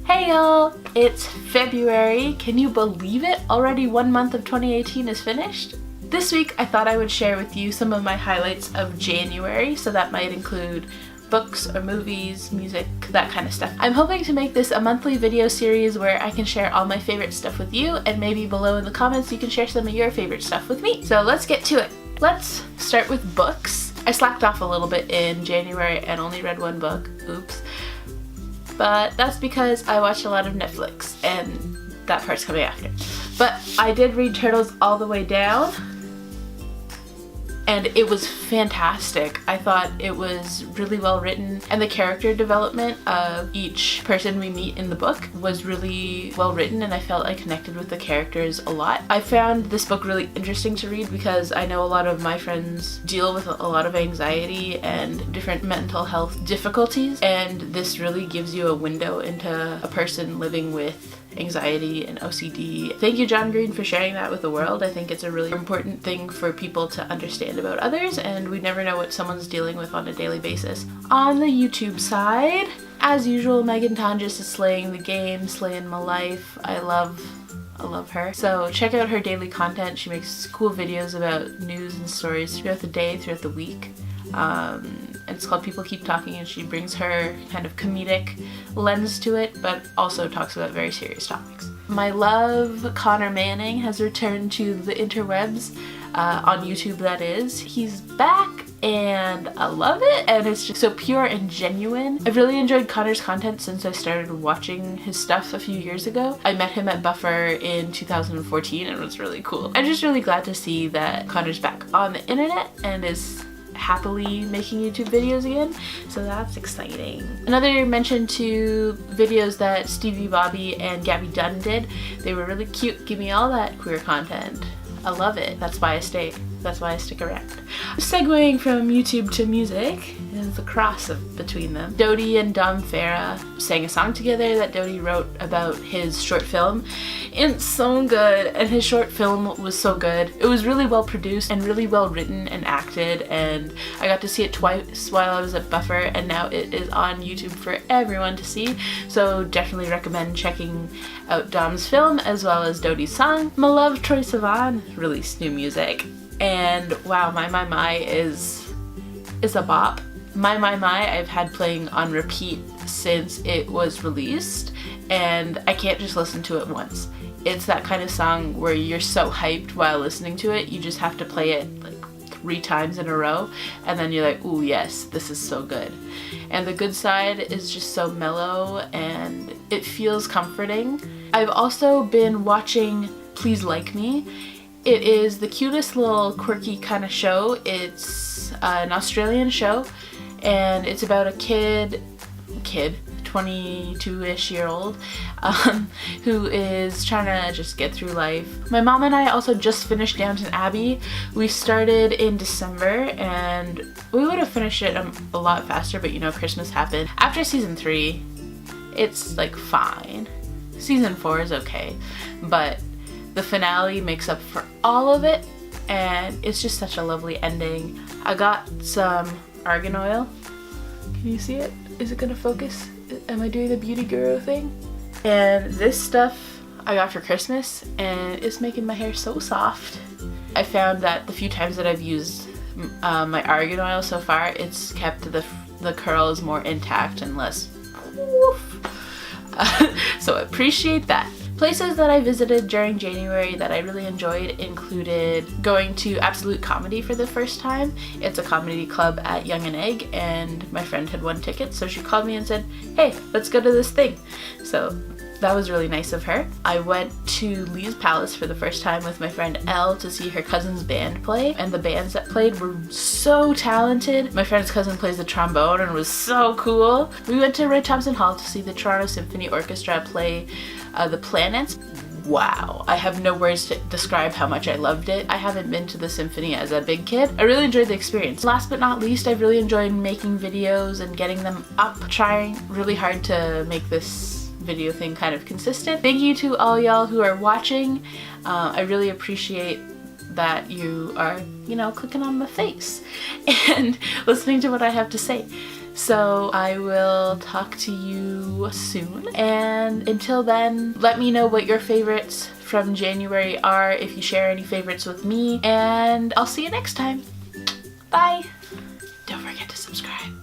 Hey y'all, it's February. Can you believe it? Already 1 month of 2018 is finished. This week I thought I would share with you some of my highlights of January, so that might include books or movies, music, that kind of stuff. I'm hoping to make this a monthly video series where I can share all my favorite stuff with you, and maybe below in the comments you can share some of your favorite stuff with me. So let's get to it. Let's start with books. I slacked off a little bit in January and only read one book. Oops. But that's because I watched a lot of Netflix, and that part's coming after. But I did read Turtles All the Way Down, and it was fantastic. I thought it was really well written, and the character development of each person we meet in the book was really well written, and I felt I connected with the characters a lot. I found this book really interesting to read because I know a lot of my friends deal with a lot of anxiety and different mental health difficulties, and this really gives you a window into a person living with anxiety and OCD. Thank you, John Green, for sharing that with the world. I think it's a really important thing for people to understand about others, and we never know what someone's dealing with on a daily basis. On the YouTube side, as usual, Meghan Tonjes is slaying the game, slaying my life. I love her. So check out her daily content. She makes cool videos about news and stories throughout the day, throughout the week. And it's called People Keep Talking, and she brings her kind of comedic lens to it, but also talks about very serious topics. My love, Connor Manning, has returned to the interwebs, on YouTube that is. He's back and I love it, and it's just so pure and genuine. I've really enjoyed Connor's content since I started watching his stuff a few years ago. I met him at Buffer in 2014 and it was really cool. I'm just really glad to see that Connor's back on the internet and is happily making YouTube videos again, so that's exciting. Another mention to videos that Stevie, Bobby, and Gabby Dunn did. They were really cute. Give me all that queer content. I love it. That's why I stay. That's why I stick around. Segueing from YouTube to music is the cross between them. Dodie and Dom Farah sang a song together that Dodie wrote about his short film. It's so good, and his short film was so good. It was really well produced and really well written and acted, and I got to see it twice while I was at Buffer, and now it is on YouTube for everyone to see. So definitely recommend checking out Dom's film as well as Dodie's song. My love, Troye Sivan released new music. And wow, My is a bop. My I've had playing on repeat since it was released, and I can't just listen to it once. It's that kind of song where you're so hyped while listening to it, you just have to play it like 3 times in a row, and then you're like, ooh yes, this is so good. And the good side is just so mellow and it feels comforting. I've also been watching Please Like Me. It is the cutest little quirky kind of show. It's an Australian show, and it's about a kid, 22-ish year old, who is trying to just get through life. My mom and I also just finished Downton Abbey. We started in December, and we would have finished it a lot faster, but you know, Christmas happened. After season 3, it's like fine. Season 4 is okay, but the finale makes up for all of it, and it's just such a lovely ending. I got some argan oil. Can you see it? Is it gonna focus? Am I doing the beauty guru thing? And this stuff I got for Christmas, and it's making my hair so soft. I found that the few times that I've used my argan oil so far, it's kept the curls more intact and less woof. So I appreciate that. Places that I visited during January that I really enjoyed included going to Absolute Comedy for the first time. It's a comedy club at Young and Egg, and my friend had won tickets, so she called me and said, hey, let's go to this thing. So that was really nice of her. I went to Lee's Palace for the first time with my friend Elle to see her cousin's band play, and the bands that played were so talented. My friend's cousin plays the trombone and it was so cool. We went to Roy Thompson Hall to see the Toronto Symphony Orchestra play The Planets. Wow, I have no words to describe how much I loved it. I haven't been to the symphony as a big kid. I really enjoyed the experience. Last but not least, I've really enjoyed making videos and getting them up, trying really hard to make this video thing kind of consistent. Thank you to all y'all who are watching. I really appreciate that you are, you know, clicking on my face and listening to what I have to say. So I will talk to you soon, and until then, let me know what your favorites from January are, if you share any favorites with me, and I'll see you next time. Bye! Don't forget to subscribe.